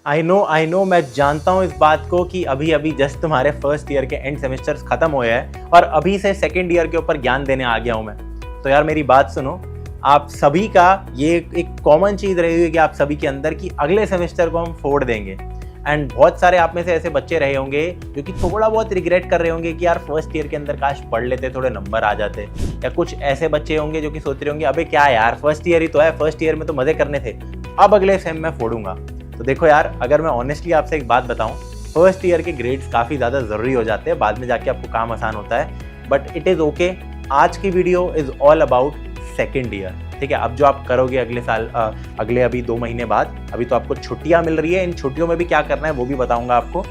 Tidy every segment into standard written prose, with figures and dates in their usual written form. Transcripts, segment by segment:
I know मैं जानता हूँ इस बात को कि अभी अभी जस्ट तुम्हारे फर्स्ट ईयर के एंड सेमेस्टर्स खत्म हुए हैं और अभी से सेकेंड ईयर के ऊपर ज्ञान देने आ गया हूँ मैं। तो यार मेरी बात सुनो, आप सभी का ये एक कॉमन चीज़ रही हुई कि आप सभी के अंदर कि अगले सेमेस्टर को हम फोड़ देंगे। एंड बहुत सारे आप में से ऐसे बच्चे रहे होंगे जो कि थोड़ा बहुत रिग्रेट कर रहे होंगे कि यार फर्स्ट ईयर के अंदर काश पढ़ लेते, थोड़े नंबर आ जाते। या कुछ ऐसे बच्चे होंगे जो कि सोच रहे होंगे अबे क्या यार, फर्स्ट ईयर ही तो है, फर्स्ट ईयर में तो मजे करने थे, अब अगले सेम में फोड़ूंगा। तो देखो यार, अगर मैं ऑनेस्टली आपसे एक बात बताऊं, फर्स्ट ईयर के ग्रेड्स काफ़ी ज़्यादा ज़रूरी हो जाते हैं, बाद में जाके आपको काम आसान होता है, बट इट इज़ ओके। आज की video is all about second year, ठीक है। अब जो आप करोगे अगले साल, अगले अभी 2 महीने बाद, अभी तो आपको छुट्टियां मिल रही है, इन छुट्टियों में भी क्या करना है वो भी बताऊंगा आपको।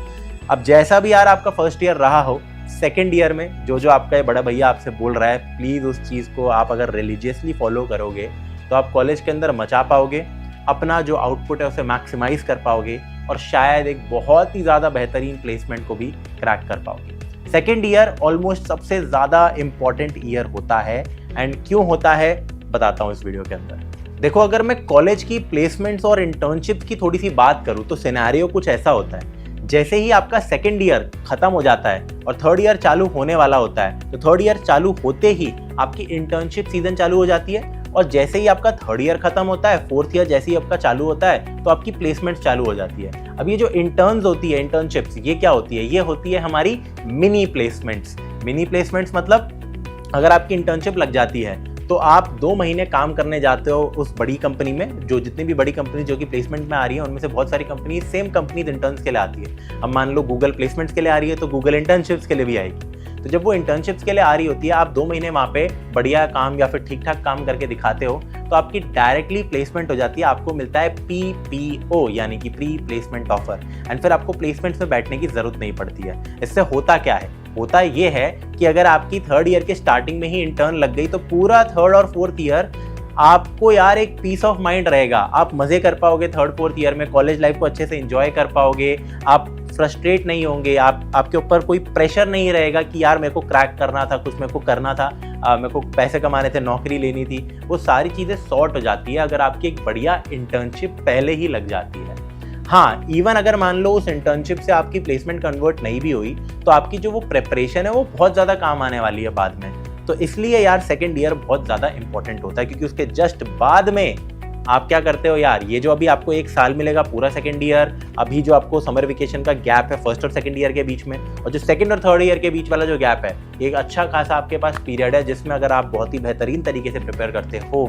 अब जैसा भी यार आपका फर्स्ट ईयर रहा हो, सेकेंड ईयर में जो आपका ये बड़ा भैया आपसे बोल रहा है, प्लीज़ उस चीज़ को आप अगर रिलीजियसली फॉलो करोगे तो आप कॉलेज के अंदर मचा पाओगे, अपना जो आउटपुट है उसे मैक्सिमाइज कर पाओगे और शायद एक बहुत ही ज़्यादा बेहतरीन प्लेसमेंट को भी क्रैक कर पाओगे। सेकेंड ईयर ऑलमोस्ट सबसे ज़्यादा इम्पॉर्टेंट ईयर होता है। एंड क्यों होता है बताता हूँ इस वीडियो के अंदर। देखो, अगर मैं कॉलेज की प्लेसमेंट्स और इंटर्नशिप की थोड़ी सी बात करूँ तो सिनेरियो कुछ ऐसा होता है, जैसे ही आपका सेकेंड ईयर खत्म हो जाता है और थर्ड ईयर चालू होने वाला होता है, तो थर्ड ईयर चालू होते ही आपकी इंटर्नशिप सीजन चालू हो जाती है और जैसे ही आपका थर्ड ईयर खत्म होता है, फोर्थ ईयर जैसे ही आपका चालू होता है, तो आपकी प्लेसमेंट चालू हो जाती है। अब ये जो इंटर्न्स होती है, इंटर्नशिप्स, ये क्या होती है? ये होती है हमारी मिनी प्लेसमेंट्स। मिनी प्लेसमेंट्स मतलब अगर आपकी इंटर्नशिप लग जाती है तो आप 2 महीने काम करने जाते हो उस बड़ी कंपनी में। जो जितनी भी बड़ी कंपनी जो कि प्लेसमेंट में आ रही है, उनमें से बहुत सारी कंपनी सेम कंपनी इंटर्न्स के लिए आती है। अब मान लो गूगल प्लेसमेंट्स के लिए आ रही है तो गूगल इंटर्नशिप्स के लिए भी आएगी। तो जब वो इंटर्नशिप्स के लिए आ रही होती है, आप 2 महीने वहाँ पे बढ़िया काम या फिर ठीक ठाक काम करके दिखाते हो तो आपकी डायरेक्टली प्लेसमेंट हो जाती है। आपको मिलता है PPO यानी कि प्री प्लेसमेंट ऑफर। एंड फिर आपको प्लेसमेंट्स में बैठने की जरूरत नहीं पड़ती है। इससे होता क्या है? होता ये है कि अगर आपकी थर्ड ईयर के स्टार्टिंग में ही इंटर्न लग गई तो पूरा थर्ड और फोर्थ ईयर आपको यार एक पीस ऑफ माइंड रहेगा। आप मजे कर पाओगे थर्ड फोर्थ ईयर में, कॉलेज लाइफ को अच्छे से एंजॉय कर पाओगे, आप फ्रस्ट्रेट नहीं होंगे, आपके ऊपर कोई प्रेशर नहीं रहेगा कि यार मेरे को क्रैक करना था, कुछ मेरे को करना था, मेरे को पैसे कमाने थे, नौकरी लेनी थी। वो सारी चीज़ें सॉर्ट हो जाती है अगर आपकी एक बढ़िया इंटर्नशिप पहले ही लग जाती है। हाँ, इवन अगर मान लो उस इंटर्नशिप से आपकी प्लेसमेंट कन्वर्ट नहीं भी हुई तो आपकी जो वो प्रिपरेशन है वो बहुत ज़्यादा काम आने वाली है बाद में। तो इसलिए यार सेकेंड ईयर बहुत ज़्यादा इंपॉर्टेंट होता है, क्योंकि उसके जस्ट बाद में आप क्या करते हो यार, ये जो अभी आपको 1 साल मिलेगा पूरा सेकेंड ईयर, अभी जो आपको समर वेकेशन का गैप है फर्स्ट और सेकेंड ईयर के बीच में, और जो सेकेंड और थर्ड ईयर के बीच वाला जो गैप है, एक अच्छा खासा आपके पास पीरियड है जिसमें अगर आप बहुत ही बेहतरीन तरीके से प्रिपेयर करते हो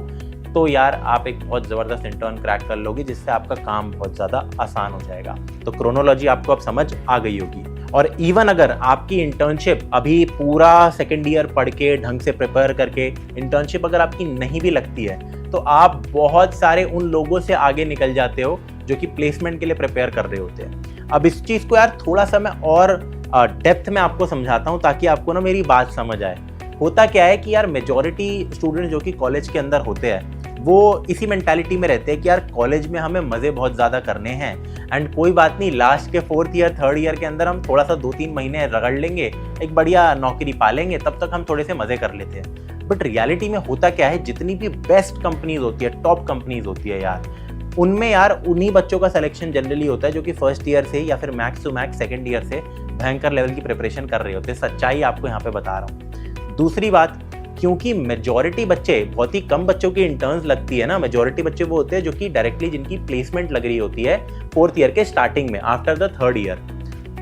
तो यार आप एक बहुत ज़बरदस्त इंटर्न क्रैक कर लोगे, जिससे आपका काम बहुत ज़्यादा आसान हो जाएगा। तो क्रोनोलॉजी आपको अब समझ आ गई होगी। और इवन अगर आपकी इंटर्नशिप अभी पूरा सेकेंड ईयर पढ़ के ढंग से प्रिपेयर करके इंटर्नशिप अगर आपकी नहीं भी लगती है तो आप बहुत सारे उन लोगों से आगे निकल जाते हो जो कि प्लेसमेंट के लिए प्रिपेयर कर रहे होते हैं। अब इस चीज़ को यार थोड़ा सा मैं और डेप्थ में आपको समझाता हूँ ताकि आपको ना मेरी बात समझ आए। होता क्या है कि यार मेजॉरिटी स्टूडेंट जो कि कॉलेज के अंदर होते हैं वो इसी मेंटालिटी में रहते हैं कि यार कॉलेज में हमें मज़े बहुत ज़्यादा करने हैं एंड कोई बात नहीं, लास्ट के फोर्थ ईयर थर्ड ईयर के अंदर हम थोड़ा सा 2-3 महीने रगड़ लेंगे, एक बढ़िया नौकरी पा लेंगे, तब तक हम थोड़े से मज़े कर लेते हैं। बट रियलिटी में होता क्या है, जितनी भी बेस्ट कंपनीज होती है, टॉप कंपनीज होती है यार, उनमें यार उन्हीं बच्चों का सिलेक्शन जनरली होता है जो कि फर्स्ट ईयर से या फिर max to max second year से भयंकर लेवल की प्रिपरेशन कर रहे होते हैं। सच्चाई आपको यहाँ पे बता रहा हूँ। दूसरी बात, क्योंकि मेजॉरिटी बच्चे, बहुत ही कम बच्चों की इंटर्न्स लगती है ना, मेजॉरिटी बच्चे वो होते हैं जो कि डायरेक्टली जिनकी प्लेसमेंट लग रही होती है फोर्थ ईयर के स्टार्टिंग में आफ्टर द थर्ड ईयर।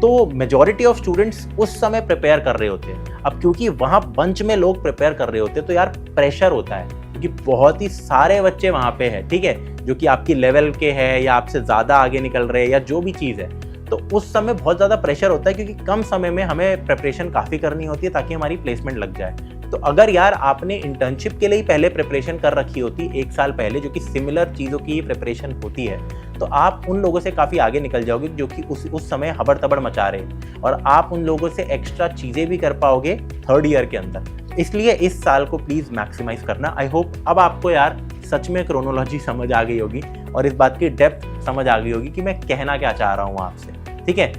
तो मेजॉरिटी ऑफ स्टूडेंट्स उस समय प्रिपेयर कर रहे होते हैं। अब क्योंकि वहाँ बंच में लोग प्रिपेयर कर रहे होते हैं तो यार प्रेशर होता है, क्योंकि बहुत ही सारे बच्चे वहाँ पे हैं, ठीक है, जो कि आपकी लेवल के हैं या आपसे ज़्यादा आगे निकल रहे हैं या जो भी चीज़ है। तो उस समय बहुत ज़्यादा प्रेशर होता है क्योंकि कम समय में हमें प्रिपरेशन काफ़ी करनी होती है ताकि हमारी प्लेसमेंट लग जाए। तो अगर यार आपने इंटर्नशिप के लिए ही पहले प्रिपरेशन कर रखी होती 1 साल पहले, जो कि सिमिलर चीज़ों की प्रिपरेशन होती है, तो आप उन लोगों से काफ़ी आगे निकल जाओगे जो कि उस समय हबड़ तबड़ मचा रहे हैं, और आप उन लोगों से एक्स्ट्रा चीज़ें भी कर पाओगे थर्ड ईयर के अंदर। इसलिए इस साल को प्लीज़ मैक्सिमाइज करना। आई होप अब आपको यार सच में क्रोनोलॉजी समझ आ गई होगी और इस बात की डेप्थ समझ आ गई होगी कि मैं कहना क्या चाह रहा हूँ आपसे, ठीक है।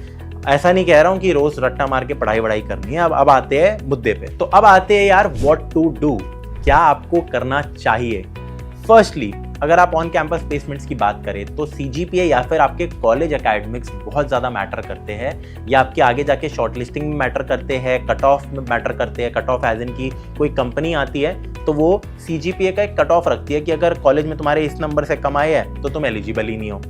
ऐसा नहीं कह रहा हूँ कि रोज रट्टा मार के पढ़ाई करनी है। अब आते हैं मुद्दे पे। तो अब आते हैं यार व्हाट टू डू, क्या आपको करना चाहिए। फर्स्टली, अगर आप ऑन कैंपस प्लेसमेंट्स की बात करें तो CGPA या फिर आपके कॉलेज एकेडमिक्स बहुत ज़्यादा मैटर करते हैं, या आपके आगे जाके शॉर्टलिस्टिंग में मैटर करते हैं, कट ऑफ में मैटर करते हैं। कट ऑफ एज इन की कोई कंपनी आती है तो वो CGPA का एक कट ऑफ रखती है कि अगर कॉलेज में तुम्हारे इस नंबर से कम आए हैं तो तुम एलिजिबल ही नहीं हो।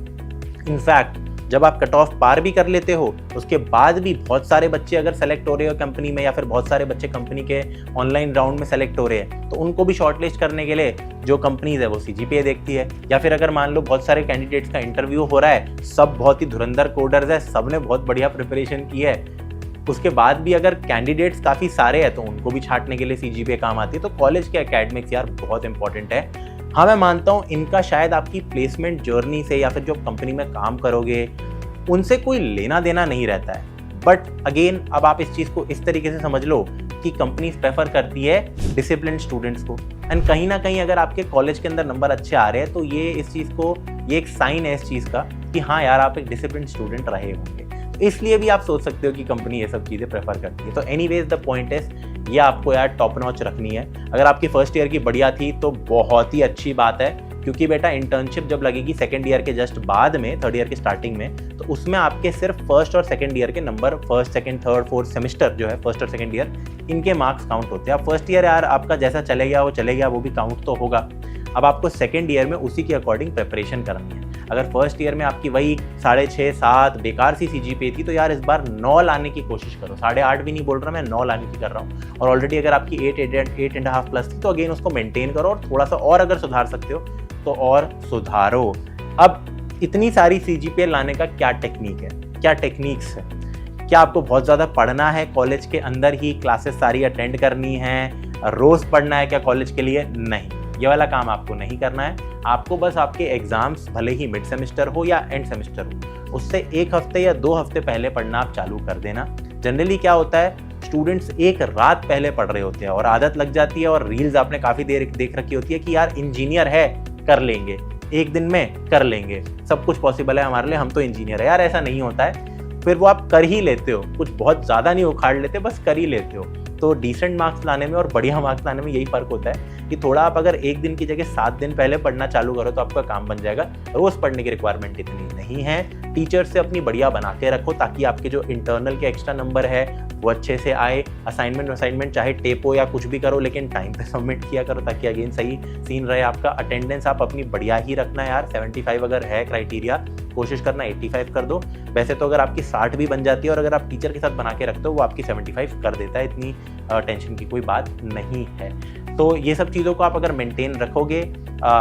इनफैक्ट जब आप कट ऑफ पार भी कर लेते हो उसके बाद भी बहुत सारे बच्चे अगर सेलेक्ट हो रहे हो कंपनी में, या फिर बहुत सारे बच्चे कंपनी के ऑनलाइन राउंड में सेलेक्ट हो रहे हैं, तो उनको भी शॉर्टलिस्ट करने के लिए जो कंपनीज है वो CGPA देखती है। या फिर अगर मान लो बहुत सारे कैंडिडेट्स का इंटरव्यू हो रहा है, सब बहुत ही धुरंधर कोडर्स है, सब ने बहुत बढ़िया प्रिपरेशन की है, उसके बाद भी अगर कैंडिडेट्स काफ़ी सारे हैं तो उनको भी छांटने के लिए CGPA काम आती है। तो कॉलेज के एकेडमिक्स यार बहुत इंपॉर्टेंट है। हाँ, मैं मानता हूँ इनका शायद आपकी प्लेसमेंट जर्नी से या फिर जो कंपनी में काम करोगे उनसे कोई लेना देना नहीं रहता है, बट अगेन अब आप इस चीज़ को इस तरीके से समझ लो कि कंपनीज प्रेफर करती है डिसिप्लिन स्टूडेंट्स को। एंड कहीं ना कहीं अगर आपके कॉलेज के अंदर नंबर अच्छे आ रहे हैं तो ये एक साइन है इस चीज़ का कि हाँ यार आप एक डिसिप्लिन स्टूडेंट रहे होंगे। तो इसलिए भी आप सोच सकते हो कि कंपनी ये सब चीज़ें प्रेफर करती है। तो एनीवेज द पॉइंट इज ये आपको यार टॉप नॉच रखनी है। अगर आपकी फर्स्ट ईयर की बढ़िया थी तो बहुत ही अच्छी बात है, क्योंकि बेटा इंटर्नशिप जब लगेगी सेकंड ईयर के जस्ट बाद में, थर्ड ईयर के स्टार्टिंग में, तो उसमें आपके सिर्फ फर्स्ट और सेकंड ईयर के number, first second third fourth semester जो है फर्स्ट और सेकंड ईयर, इनके मार्क्स काउंट होते हैं। अब फर्स्ट ईयर यार आपका जैसा चले गया वो भी काउंट तो होगा। अब आपको सेकंड ईयर में उसी के अकॉर्डिंग प्रिपरेशन करनी है। अगर फर्स्ट ईयर में आपकी वही 6.5 7 बेकार सी CGPA थी तो यार इस बार 9 लाने की कोशिश करो। 8.5 भी नहीं बोल रहा मैं, 9 लाने की कर रहा हूँ। और ऑलरेडी अगर आपकी 8.5 प्लस थी तो अगेन उसको मेंटेन करो, और थोड़ा सा और अगर सुधार सकते हो तो और सुधारो। अब इतनी सारी CGPA लाने का क्या टेक्निक है, क्या टेक्निक्स है? क्या आपको बहुत ज़्यादा पढ़ना है, कॉलेज के अंदर ही क्लासेस सारी अटेंड करनी है, रोज़ पढ़ना है क्या कॉलेज के लिए? नहीं, ये वाला काम आपको नहीं करना है। आपको बस आपके एग्जाम्स भले ही मिड सेमेस्टर हो या एंड सेमेस्टर हो, उससे 1 हफ्ते या 2 हफ्ते पहले पढ़ना आप चालू कर देना। जनरली क्या होता है, स्टूडेंट्स एक रात पहले पढ़ रहे होते हैं और आदत लग जाती है, और रील्स आपने काफ़ी देर देख रखी होती है कि यार इंजीनियर है, कर लेंगे, एक दिन में कर लेंगे, सब कुछ पॉसिबल है हमारे लिए, हम तो इंजीनियर है। यार ऐसा नहीं होता है। फिर वो आप कर ही लेते हो, कुछ बहुत ज़्यादा नहीं उखाड़ लेते, बस कर ही लेते हो। तो डिसेंट मार्क्स लाने में और बढ़िया मार्क्स लाने में यही फ़र्क होता है कि थोड़ा आप अगर एक दिन की जगह 7 दिन पहले पढ़ना चालू करो तो आपका काम बन जाएगा। रोज़ पढ़ने की रिक्वायरमेंट इतनी नहीं है। टीचर से अपनी बढ़िया बना के रखो ताकि आपके जो इंटरनल के एक्स्ट्रा नंबर है वो अच्छे से आए। असाइनमेंट चाहे टेप हो या कुछ भी करो, लेकिन टाइम पे सबमिट किया करो ताकि अगेन सही सीन रहे आपका। अटेंडेंस आप अपनी बढ़िया ही रखना यार। 75 अगर है क्राइटेरिया, कोशिश करना 85 कर दो। वैसे तो अगर आपकी 60 भी बन जाती है और अगर आप टीचर के साथ बना के रखते हो वो आपकी 75 कर देता है, इतनी टेंशन की कोई बात नहीं है। तो ये सब चीज़ों को आप अगर मेंटेन रखोगे,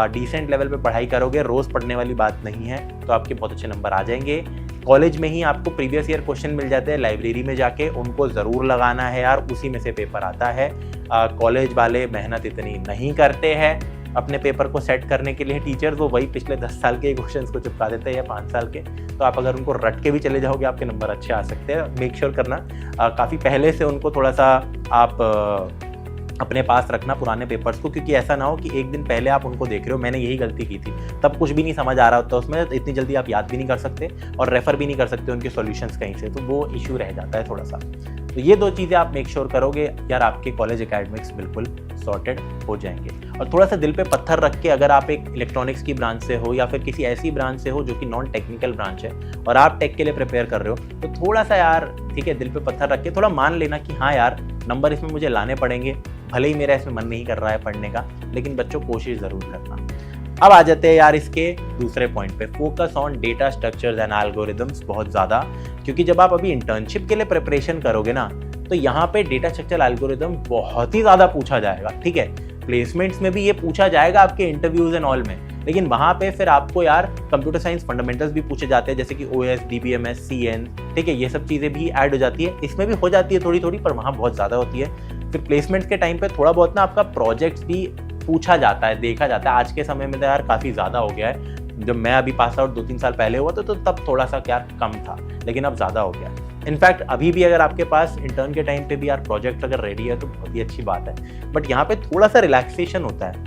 डिसेंट लेवल पे पढ़ाई करोगे, रोज़ पढ़ने वाली बात नहीं है, तो आपके बहुत अच्छे नंबर आ जाएंगे। कॉलेज में ही आपको प्रीवियस ईयर क्वेश्चन मिल जाते हैं, लाइब्रेरी में जाके उनको ज़रूर लगाना है यार, उसी में से पेपर आता है। कॉलेज वाले मेहनत इतनी नहीं करते हैं अपने पेपर को सेट करने के लिए। टीचर्स वो वही पिछले 10 साल के क्वेश्चंस को चिपका देते हैं या 5 साल के। तो आप अगर उनको रट के भी चले जाओगे आपके नंबर अच्छे आ सकते हैं। मेक श्योर करना काफ़ी पहले से उनको थोड़ा सा आप अपने पास रखना पुराने पेपर्स को, क्योंकि ऐसा ना हो कि एक दिन पहले आप उनको देख रहे हो। मैंने यही गलती की थी, तब कुछ भी नहीं समझ आ रहा होता उसमें, इतनी जल्दी आप याद भी नहीं कर सकते और रेफ़र भी नहीं कर सकते उनके सॉल्यूशंस कहीं से, तो वो इशू रह जाता है थोड़ा सा। तो ये 2 चीज़ें आप मेक श्योर करोगे यार, आपके कॉलेज एकेडमिक्स बिल्कुल सॉर्टेड हो जाएंगे। और थोड़ा सा दिल पे पत्थर रख के, अगर आप एक इलेक्ट्रॉनिक्स की ब्रांच से हो या फिर किसी ऐसी ब्रांच से हो जो कि नॉन टेक्निकल ब्रांच है और आप टेक के लिए प्रिपेयर कर रहे हो, तो थोड़ा सा यार ठीक है, दिल पे पत्थर रख के थोड़ा मान लेना कि हाँ यार नंबर इसमें मुझे लाने पड़ेंगे, भले ही मेरा इसमें मन नहीं कर रहा है पढ़ने का, लेकिन बच्चों कोशिश ज़रूर करना। अब आ जाते हैं यार इसके दूसरे पॉइंट पे, focus on data structures and algorithms बहुत ज़्यादा। क्योंकि जब आप अभी इंटर्नशिप के लिए प्रिपरेशन करोगे ना, तो यहाँ पे डेटा स्ट्रक्चर एल्गोरिदम बहुत ही ज़्यादा पूछा जाएगा। ठीक है, प्लेसमेंट्स में भी ये पूछा जाएगा आपके इंटरव्यूज एंड ऑल में, लेकिन वहाँ पे फिर आपको यार कंप्यूटर साइंस फंडामेंटल्स भी पूछे जाते हैं, जैसे कि OS, DBMS, CN, ठीक है, ये सब चीज़ें भी ऐड हो जाती है। इसमें भी हो जाती है थोड़ी थोड़ी, पर वहाँ बहुत ज़्यादा होती है। फिर प्लेसमेंट्स के टाइम पे थोड़ा बहुत ना आपका प्रोजेक्ट्स भी पूछा जाता है, देखा जाता है। आज के समय में तो यार काफ़ी ज़्यादा हो गया है। जब मैं अभी पास आउट 2-3 साल पहले हुआ तो तब थोड़ा सा यार कम था, लेकिन अब ज़्यादा हो गया। इनफैक्ट अभी भी अगर आपके पास इंटर्न के टाइम पे भी यार प्रोजेक्ट अगर रेडी है तो बहुत ही अच्छी बात है। बट यहाँ पे थोड़ा सा रिलैक्सेशन होता है,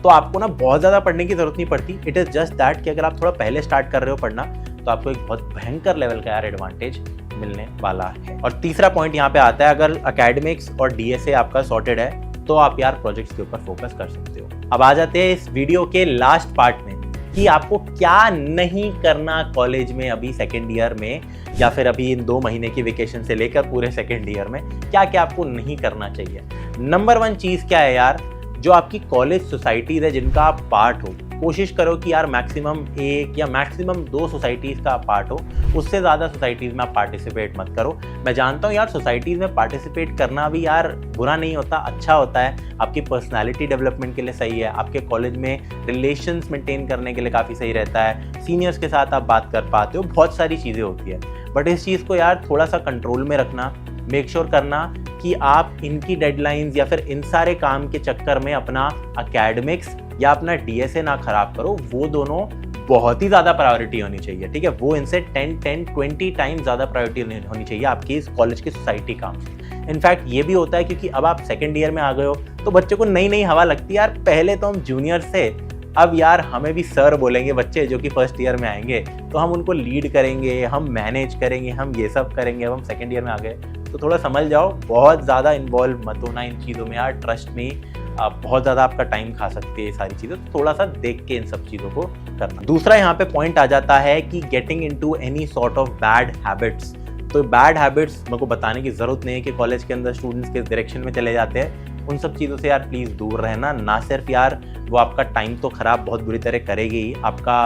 तो आपको ना बहुत ज़्यादा पढ़ने की ज़रूरत नहीं पड़ती। इट इज़ जस्ट दैट कि अगर आप थोड़ा पहले स्टार्ट कर रहे हो पढ़ना, तो आपको एक बहुत भयंकर लेवल का यार एडवांटेज मिलने वाला है। और तीसरा पॉइंट यहाँ पे आता है, अगर एकेडमिक्स और DSA आपका सॉर्टेड है तो आप यार प्रोजेक्ट्स के ऊपर फोकस कर सकते हो। अब आ जाते हैं इस वीडियो के लास्ट पार्ट में कि आपको क्या नहीं करना कॉलेज में अभी सेकेंड ईयर में, या फिर अभी इन 2 महीने की वेकेशन से लेकर पूरे सेकेंड ईयर में क्या क्या आपको नहीं करना चाहिए। नंबर 1 चीज़ क्या है यार, जो आपकी कॉलेज सोसाइटीज़ है जिनका आप पार्ट हो, कोशिश करो कि यार मैक्सिमम 1 या मैक्सिमम 2 सोसाइटीज़ का आप पार्ट हो, उससे ज़्यादा सोसाइटीज़ में आप पार्टिसिपेट मत करो। मैं जानता हूँ यार सोसाइटीज़ में पार्टिसिपेट करना भी यार बुरा नहीं होता, अच्छा होता है, आपकी पर्सनालिटी डेवलपमेंट के लिए सही है, आपके कॉलेज में रिलेशंस मेंटेन करने के लिए काफ़ी सही रहता है, सीनियर्स के साथ आप बात कर पाते हो, बहुत सारी चीज़ें होती है। बट इस चीज़ को यार थोड़ा सा कंट्रोल में रखना, मेक श्योर करना कि आप इनकी डेडलाइंस या फिर इन सारे काम के चक्कर में अपना एकेडमिक्स या अपना डीएसए ना खराब करो। वो दोनों बहुत ही ज़्यादा प्रायोरिटी होनी चाहिए, ठीक है। वो इनसे 10-20 टाइम ज़्यादा प्रायोरिटी होनी चाहिए आपकी इस कॉलेज की सोसाइटी काम से। इनफैक्ट ये भी होता है क्योंकि अब आप सेकेंड ईयर में आ गए हो तो बच्चों को नई नई हवा लगती है यार, पहले तो हम जूनियर से, अब यार हमें भी सर बोलेंगे बच्चे जो कि फर्स्ट ईयर में आएंगे, तो हम उनको लीड करेंगे, हम मैनेज करेंगे, हम ये सब करेंगे। अब हम सेकेंड ईयर में आ गए तो थोड़ा समझ जाओ, बहुत ज़्यादा इन्वॉल्व मत होना इन चीज़ों में यार, ट्रस्ट में बहुत ज़्यादा आपका टाइम खा सकती है ये सारी चीज़ें, तो थोड़ा सा देख के इन सब चीज़ों को करना। दूसरा यहाँ पे पॉइंट आ जाता है कि getting into any sort of bad habits. तो बैड हैबिट्स मेरे को बताने की ज़रूरत नहीं है कि कॉलेज के अंदर स्टूडेंट्स किस डायरेक्शन में चले जाते हैं, उन सब चीज़ों से यार प्लीज़ दूर रहना। ना सिर्फ यार वो आपका टाइम तो ख़राब बहुत बुरी तरह करेगी ही, आपका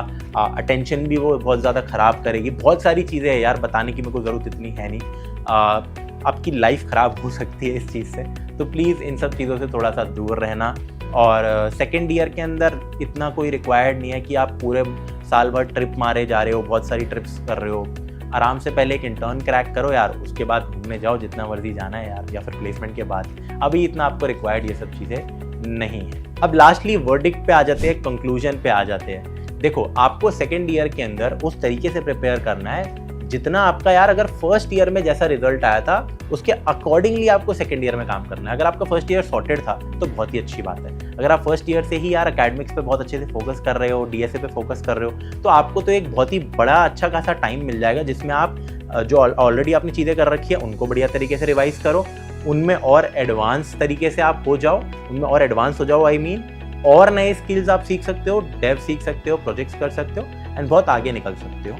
अटेंशन भी वो बहुत ज़्यादा ख़राब करेगी। बहुत सारी चीज़ें हैं यार, बताने की मेरे को ज़रूरत इतनी है नहीं, आपकी लाइफ ख़राब हो सकती है इस चीज़ से। तो प्लीज़ इन सब चीज़ों से थोड़ा सा दूर रहना। और सेकेंड ईयर के अंदर इतना कोई रिक्वायर्ड नहीं है कि आप पूरे साल भर ट्रिप मारे जा रहे हो, बहुत सारी ट्रिप्स कर रहे हो। आराम से पहले एक इंटर्न क्रैक करो यार, उसके बाद घूमने जाओ जितना मर्जी जाना है यार, या फिर प्लेसमेंट के बाद। अभी इतना आपको रिक्वायर्ड ये सब चीज़ें नहीं है। अब लास्टली वर्डिक्ट पे आ जाते हैं, कंक्लूजन पे आ जाते हैं। देखो, आपको सेकेंड ईयर के अंदर उस तरीके से प्रिपेयर करना है जितना आपका यार, अगर फर्स्ट ईयर में जैसा रिजल्ट आया था उसके अकॉर्डिंगली आपको सेकंड ईयर में काम करना है। अगर आपका फर्स्ट ईयर सॉर्टेड था तो बहुत ही अच्छी बात है। अगर आप फर्स्ट ईयर से ही यार एकेडमिक्स पे बहुत अच्छे से फोकस कर रहे हो, डीएसए पे फोकस कर रहे हो, तो आपको तो एक बहुत ही बड़ा अच्छा खासा टाइम मिल जाएगा जिसमें आप जो ऑलरेडी आपने चीज़ें कर रखी है उनको बढ़िया तरीके से रिवाइज करो, उनमें और एडवांस तरीके से आप हो जाओ, उनमें और एडवांस हो जाओ, आई मीन और नए स्किल्स आप सीख सकते हो, डेव सीख सकते हो, प्रोजेक्ट्स कर सकते हो एंड बहुत आगे निकल सकते हो।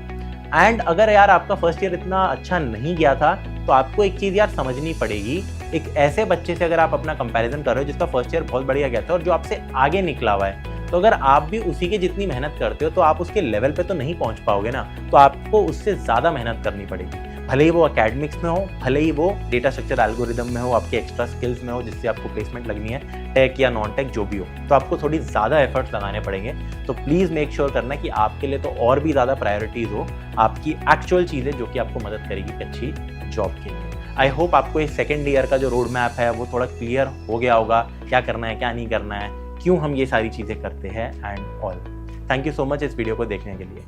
एंड अगर यार आपका फर्स्ट ईयर इतना अच्छा नहीं गया था तो आपको एक चीज़ यार समझनी पड़ेगी, एक ऐसे बच्चे से अगर आप अपना कंपैरिजन कर रहे हो जिसका फर्स्ट ईयर बहुत बढ़िया गया था और जो आपसे आगे निकला हुआ है, तो अगर आप भी उसी के जितनी मेहनत करते हो तो आप उसके लेवल पे तो नहीं पहुंच पाओगे ना, तो आपको उससे ज़्यादा मेहनत करनी पड़ेगी। भले ही वो एकेडमिक्स में हो, भले ही वो डेटा स्ट्रक्चर एल्गोरिदम में हो, आपके एक्स्ट्रा स्किल्स में हो जिससे आपको प्लेसमेंट लगनी है, टेक या नॉन टेक जो भी हो, तो आपको थोड़ी ज़्यादा एफर्ट्स लगाने पड़ेंगे। तो प्लीज़ मेक श्योर करना कि आपके लिए तो और भी ज़्यादा प्रायोरिटीज़ हो आपकी एक्चुअल चीज़ें जो कि आपको मदद करेगी एक अच्छी जॉब के लिए। आई होप आपको इस सेकेंड ईयर का जो रोड मैप है वो थोड़ा क्लियर हो गया होगा, क्या करना है क्या नहीं करना है, क्यों हम ये सारी चीज़ें करते हैं and all. Thank you so much इस वीडियो को देखने के लिए।